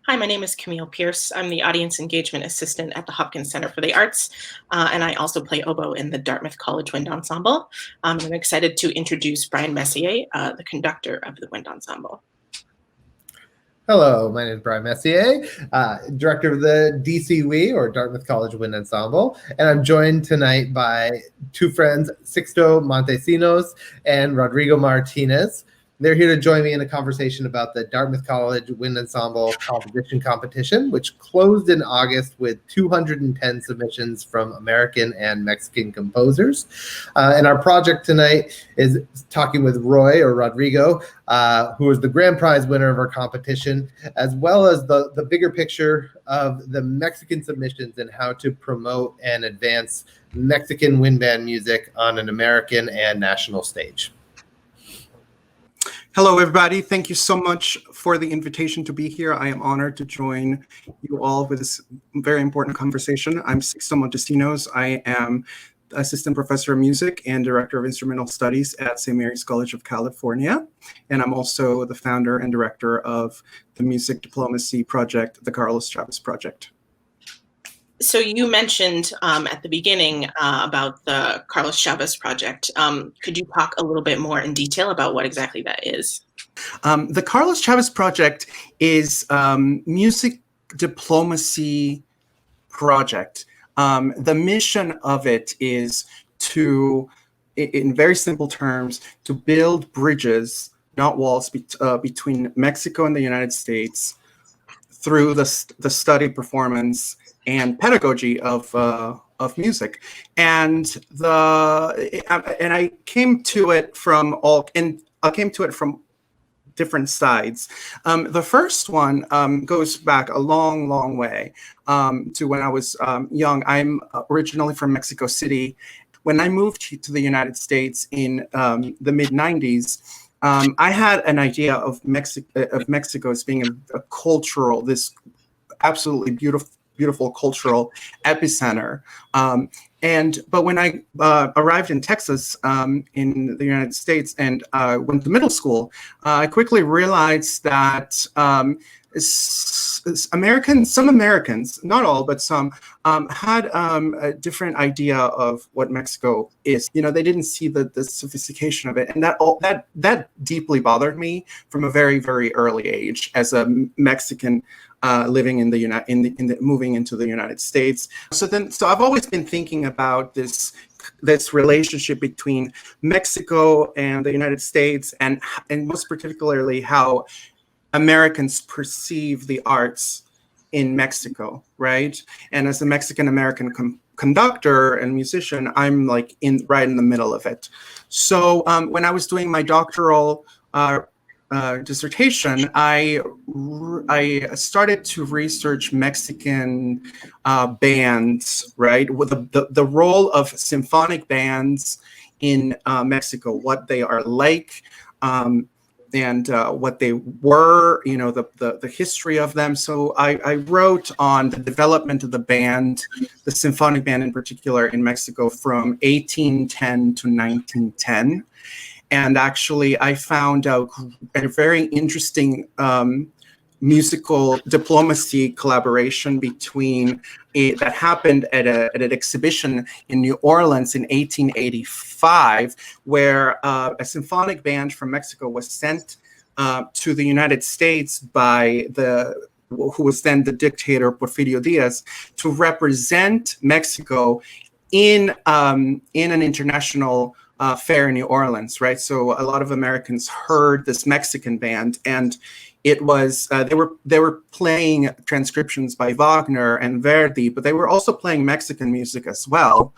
Hi, my name is Camille Pierce. I'm the Audience Engagement Assistant at the Hopkins Center for the Arts, and I also play oboe in the Dartmouth College Wind Ensemble. I'm excited to introduce Brian Messier, the conductor of the Wind Ensemble. Hello, my name is Brian Messier, director of the DCW, or Dartmouth College Wind Ensemble, and I'm joined tonight by two friends, Sixto Montesinos and Rodrigo Martínez. They're here to join me in a conversation about the Dartmouth College Wind Ensemble composition competition, which closed in August with 210 submissions from American and Mexican composers. And our project tonight is talking with Roy, or Rodrigo, who is the grand prize winner of our competition, as well as the bigger picture of the Mexican submissions and how to promote and advance Mexican wind band music on an American and national stage. Hello, everybody. Thank you so much for the invitation to be here. I am honored to join you all with this very important conversation. I'm Sixto Montesinos. I am Assistant Professor of Music and Director of Instrumental Studies at St. Mary's College of California. And I'm also the founder and director of the music diplomacy project, the Carlos Chavez Project. So you mentioned at the beginning about the Carlos Chavez project. Could you talk a little bit more in detail about what exactly that is? The Carlos Chavez project is music diplomacy project. The mission of it is to, in very simple terms, to build bridges, not walls, between Mexico and the United States through the study, performance, and pedagogy of music, and I came to it from different sides. The first one goes back a long way to when I was young. I'm originally from Mexico City. When I moved to the United States in the mid-90s, I had an idea of Mexico as being a cultural, this absolutely beautiful cultural epicenter. But when I arrived in Texas in the United States and went to middle school, I quickly realized that some Americans, not all, but some, had a different idea of what Mexico is. You know, they didn't see the sophistication of it, and that deeply bothered me from a very, very early age as a Mexican living in moving into the United States. So I've always been thinking about this relationship between Mexico and the United States, and most particularly how Americans perceive the arts in Mexico, right? And as a Mexican-American conductor and musician, I'm like right in the middle of it. So when I was doing my doctoral dissertation, I started to research Mexican bands, right? With the role of symphonic bands in Mexico, what they are like, and what they were, you know, the history of them. So I wrote on the development of the band, the symphonic band in particular in Mexico from 1810 to 1910. And actually, I found out a very interesting musical diplomacy collaboration that happened at an exhibition in New Orleans in 1885, where a symphonic band from Mexico was sent to the United States by who was then the dictator Porfirio Diaz, to represent Mexico in an international fair in New Orleans, right? So a lot of Americans heard this Mexican band, and it was they were playing transcriptions by Wagner and Verdi, but they were also playing Mexican music as well.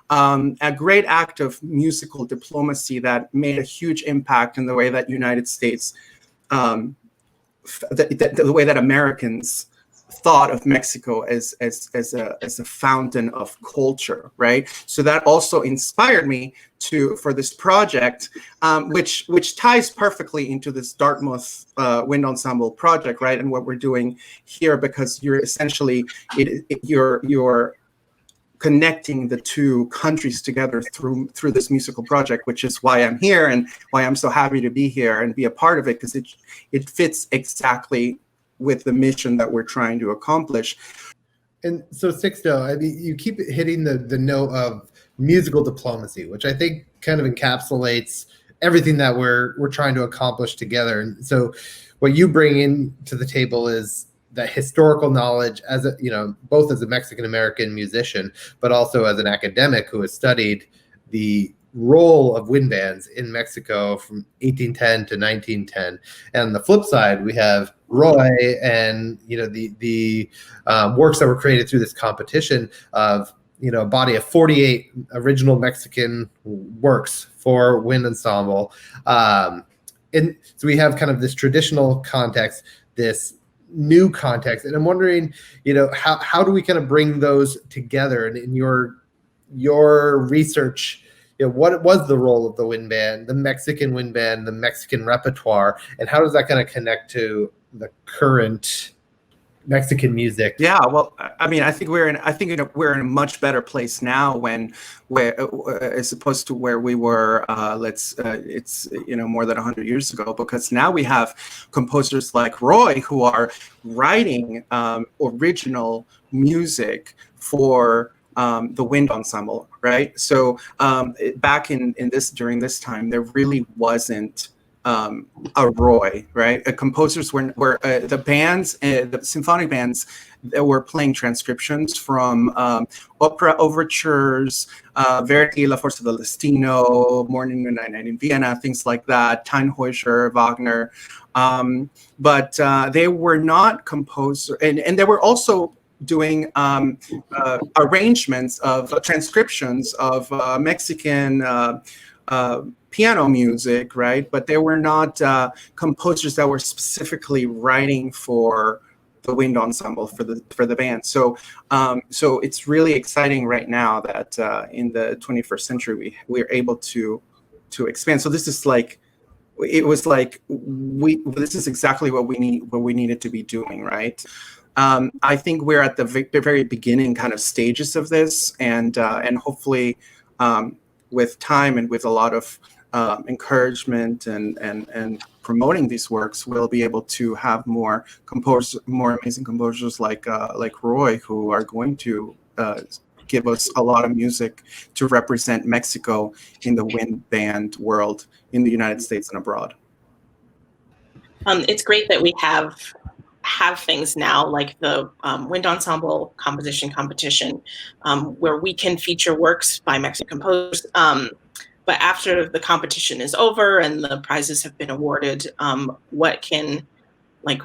A great act of musical diplomacy that made a huge impact in the way that United States, the way that Americans thought of Mexico as a fountain of culture, right? So that also inspired me for this project, which ties perfectly into this Dartmouth Wind Ensemble project, right? And what we're doing here, because you're essentially you're connecting the two countries together through this musical project, which is why I'm here and why I'm so happy to be here and be a part of it, because it fits exactly with the mission that we're trying to accomplish. And so, Sixto, I mean, you keep hitting the note of musical diplomacy, which I think kind of encapsulates everything that we're trying to accomplish together. And so, what you bring in to the table is that historical knowledge, as a, both as a Mexican American musician, but also as an academic who has studied the role of wind bands in Mexico from 1810 to 1910. And on the flip side, we have Roy and the works that were created through this competition of a body of 48 original Mexican works for wind ensemble. And so we have kind of this traditional context, this new context, and I'm wondering, how do we kind of bring those together? And in your research, what was the role of the wind band, the Mexican wind band, the Mexican repertoire, and how does that kind of connect to the current Mexican music? Yeah, well, I mean, I think we're in a much better place now as opposed to where we were. It's more than 100 years ago, because now we have composers like Roy who are writing original music for the wind ensemble, right? So back during this time, there really wasn't a Roy, right? Composers were the bands, the symphonic bands that were playing transcriptions from opera overtures, Verdi, La Forza del Destino, Morning and Night in Vienna, things like that, Tannhäuser, Wagner. But they were not composers, and they were also doing arrangements of transcriptions of Mexican piano music, right? But they were not composers that were specifically writing for the wind ensemble, for the band. So it's really exciting right now that in the 21st century we're able to expand. So this is this is exactly what we needed to be doing, right? I think we're at the very beginning kind of stages of this, and hopefully with time and with a lot of encouragement and promoting these works, we'll be able to have more amazing composers like Roy, who are going to give us a lot of music to represent Mexico in the wind band world in the United States and abroad. It's great that we have things now like the wind ensemble composition competition, where we can feature works by Mexican composers. But after the competition is over and the prizes have been awarded, what can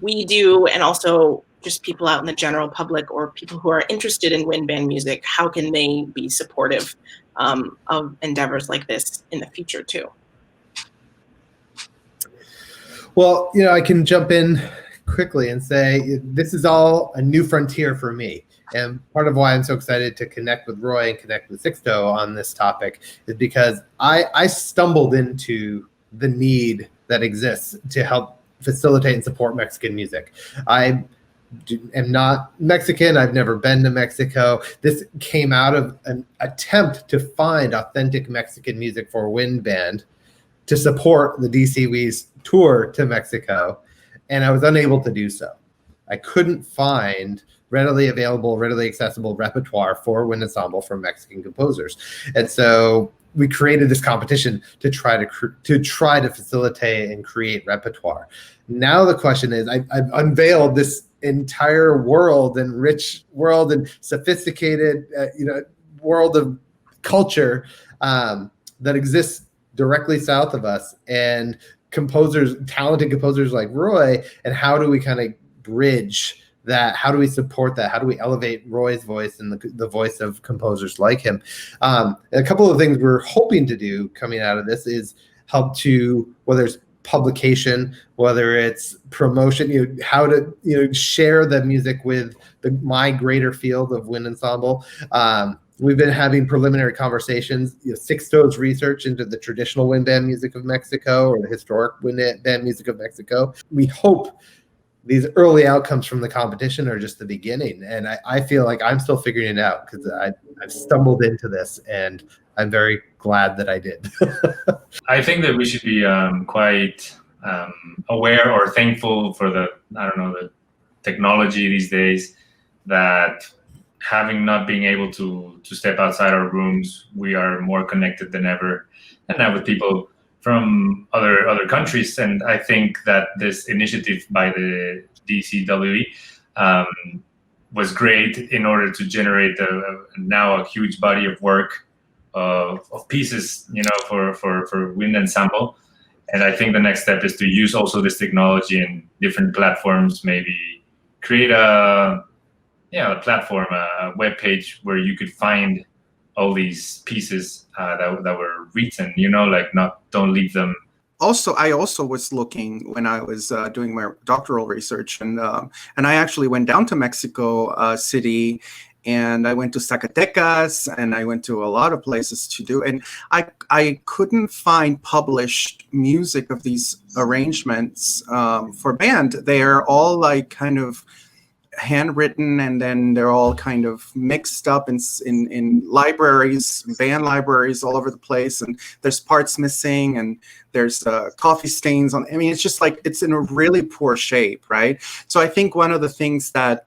we do, and also just people out in the general public or people who are interested in wind band music, how can they be supportive of endeavors like this in the future too? Well, I can jump in quickly and say this is all a new frontier for me. And part of why I'm so excited to connect with Roy and connect with Sixto on this topic is because I stumbled into the need that exists to help facilitate and support Mexican music. I am not Mexican. I've never been to Mexico. This came out of an attempt to find authentic Mexican music for a wind band to support the DCW's tour to Mexico, and I was unable to do so. I couldn't find readily available, readily accessible repertoire for wind ensemble from Mexican composers, and so we created this competition to try to facilitate and create repertoire. Now the question is, I've unveiled this entire world and rich world and sophisticated, world of culture that exists directly south of us, and talented composers like Roy, and how do we kind of bridge that? How do we support that? How do we elevate Roy's voice and the voice of composers like him? A couple of things we're hoping to do coming out of this is help to, whether it's publication, whether it's promotion, how to share the music with my greater field of wind ensemble. We've been having preliminary conversations. Sixto's research into the traditional wind band music of Mexico, or the historic wind band music of Mexico. We hope these early outcomes from the competition are just the beginning. And I feel like I'm still figuring it out, because I've stumbled into this, and I'm very glad that I did. I think that we should be quite aware or thankful for the technology these days that having not being able to step outside our rooms, we are more connected than ever, and now with people from other countries. And I think that this initiative by the DCWE was great in order to generate now a huge body of work of pieces, for wind ensemble. And I think the next step is to use also this technology in different platforms, maybe create a platform, a web page where you could find all these pieces that were written, don't leave them. I also was looking when I was doing my doctoral research, and I actually went down to Mexico City, and I went to Zacatecas, and I went to a lot of places to do, and I couldn't find published music of these arrangements for band. They are all like kind of handwritten, and then they're all kind of mixed up in libraries, band libraries all over the place, and there's parts missing, and there's coffee stains on. I mean, it's just like it's in a really poor shape, right? So I think one of the things that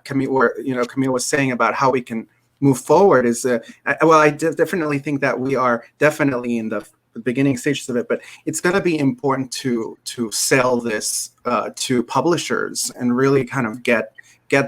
Camille was saying about how we can move forward is I definitely think that we are definitely in the beginning stages of it, but it's going to be important to sell this to publishers and really kind of get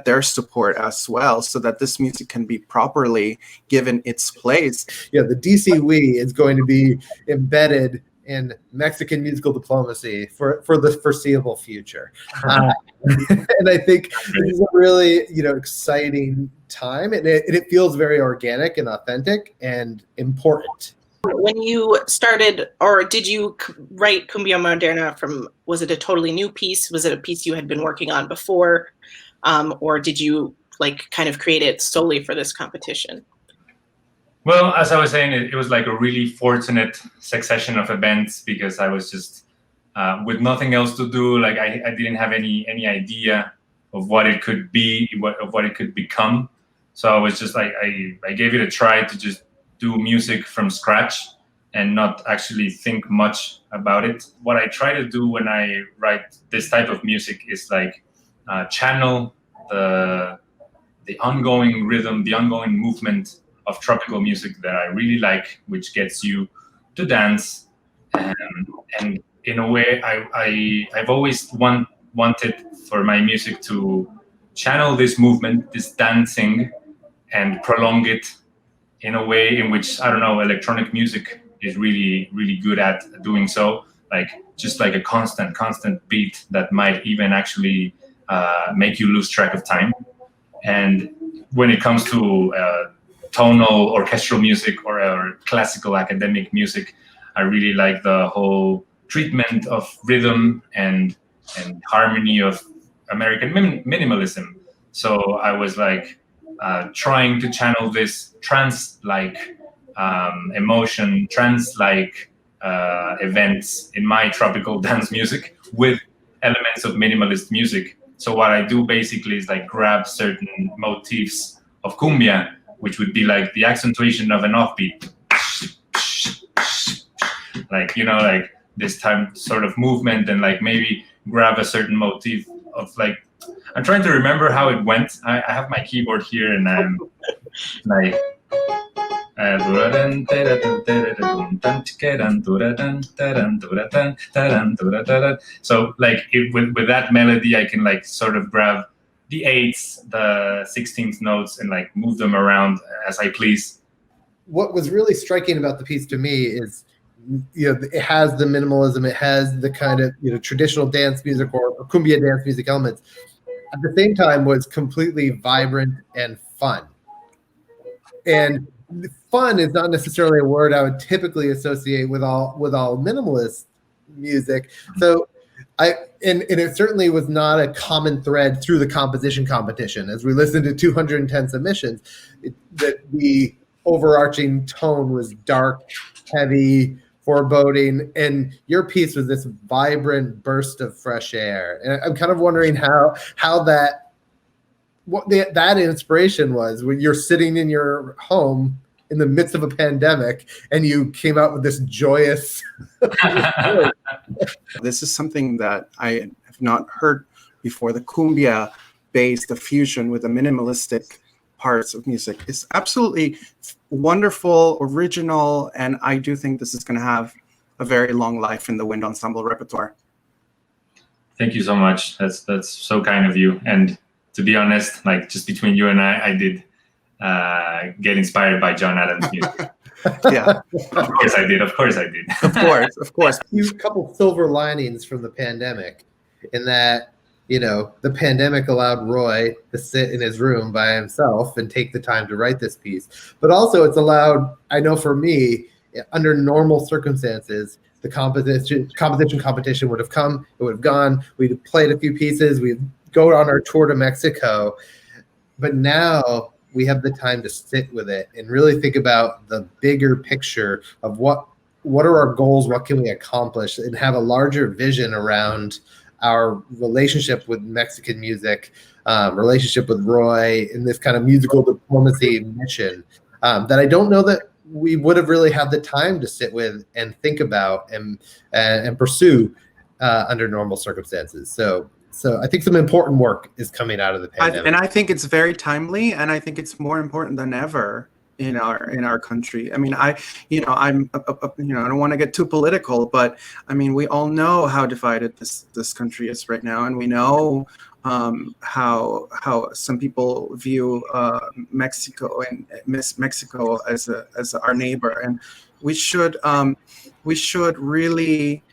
their support as well, so that this music can be properly given its place. Yeah, the DCWE is going to be embedded in Mexican musical diplomacy for the foreseeable future. And I think this is a really exciting time, and it feels very organic and authentic and important. When you started, or did you write Cumbia Moderna was it a totally new piece? Was it a piece you had been working on before? Or did you kind of create it solely for this competition? Well, as I was saying, it was like a really fortunate succession of events, because I was just with nothing else to do. Like I didn't have any idea of what it could be, of what it could become. So I was just like, I gave it a try to just do music from scratch and not actually think much about it. What I try to do when I write this type of music is channel the ongoing rhythm, the ongoing movement of tropical music that I really like, which gets you to dance. And in a way, I've always wanted for my music to channel this movement, this dancing, and prolong it in a way in which, I don't know, electronic music is really, really good at doing so. Just like a constant beat that might even actually make you lose track of time. And when it comes to tonal orchestral music or classical academic music, I really like the whole treatment of rhythm and harmony of American minimalism. So I was trying to channel this trance-like emotion, trance-like events in my tropical dance music with elements of minimalist music. So what I do basically is grab certain motifs of cumbia, which would be the accentuation of an offbeat, this time sort of movement, and maybe grab a certain motif of I'm trying to remember how it went. I have my keyboard here, and I'm so with that melody, I can sort of grab the 8ths, the 16th notes, and move them around as I please. What was really striking about the piece to me is, it has the minimalism, it has the kind of traditional dance music or cumbia dance music elements. At the same time, was completely vibrant and fun. And fun is not necessarily a word I would typically associate with all minimalist music. So and it certainly was not a common thread through the composition competition. As we listened to 210 submissions, that the overarching tone was dark, heavy, foreboding, and your piece was this vibrant burst of fresh air. And I'm kind of wondering what that inspiration was when you're sitting in your home in the midst of a pandemic and you came out with this joyous. This is something that I have not heard before. The cumbia based, the fusion with the minimalistic parts of music is absolutely wonderful, original, and I do think this is going to have a very long life in the wind ensemble repertoire. Thank you so much. That's so kind of you. And to be honest, like just between you and I did get inspired by John Adams' music. Yeah, Of course I did. of course. A couple silver linings from the pandemic, in that, you know, the pandemic allowed Roy to sit in his room by himself and take the time to write this piece. But also it's allowed, I know for me, under normal circumstances, the competition would have come, it would have gone, we'd have played a few pieces, we'd go on our tour to Mexico. But now we have the time to sit with it and really think about the bigger picture of what are our goals, what can we accomplish, and have a larger vision around our relationship with Mexican music, relationship with Roy, in this kind of musical diplomacy mission that I don't know that we would have really had the time to sit with and think about and pursue under normal circumstances. So I think some important work is coming out of the pandemic. And I think it's very timely, and I think it's more important than ever in our country. I mean, I don't want to get too political, but I mean, we all know how divided this country is right now, and we know how some people view Mexico and miss Mexico as our neighbor, and we should really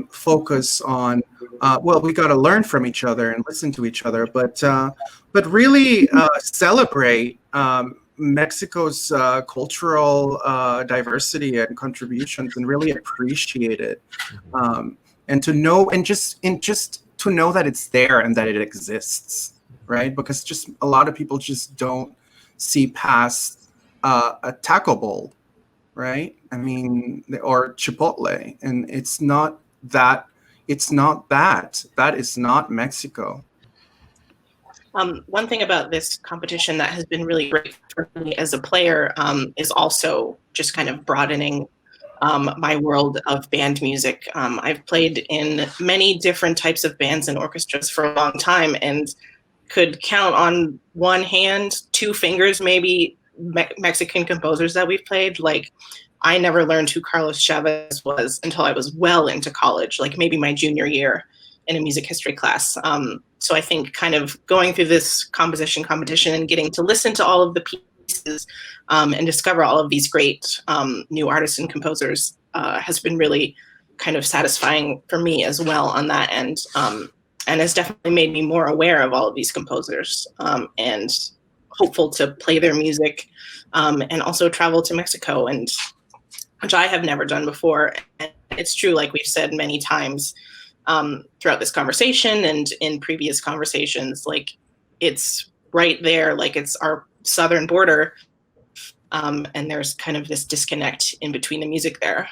focus on we got to learn from each other and listen to each other, but really celebrate Mexico's cultural diversity and contributions, and really appreciate it, and to know, and just to know that it's there and that it exists, right? Because just a lot of people just don't see past a taco bowl, right? I mean, or Chipotle, and it's not that. That is not Mexico. One thing about this competition that has been really great for me as a player is also just kind of broadening my world of band music. I've played in many different types of bands and orchestras for a long time, and could count on one hand, two fingers, maybe Mexican composers that we've played. Like, I never learned who Carlos Chavez was until I was well into college, like maybe my junior year in a music history class. So I think kind of going through this composition competition and getting to listen to all of the pieces and discover all of these great new artists and composers has been really kind of satisfying for me as well on that end, and has definitely made me more aware of all of these composers and hopeful to play their music and also travel to Mexico, and which I have never done before. And it's true, like we've said many times throughout this conversation and in previous conversations, like it's right there, like it's our southern border, and there's kind of this disconnect in between the music there.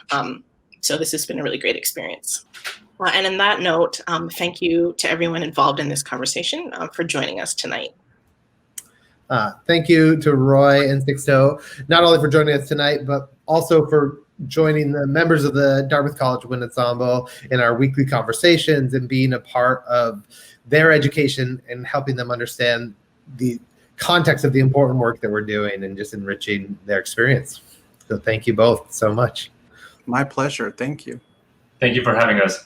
So this has been a really great experience. And in that note, thank you to everyone involved in this conversation for joining us tonight. Thank you to Roy and Sixto, not only for joining us tonight, but also for joining the members of the Dartmouth College Wind Ensemble in our weekly conversations and being a part of their education and helping them understand the context of the important work that we're doing and just enriching their experience. So thank you both so much. My pleasure. Thank you. Thank you for having us.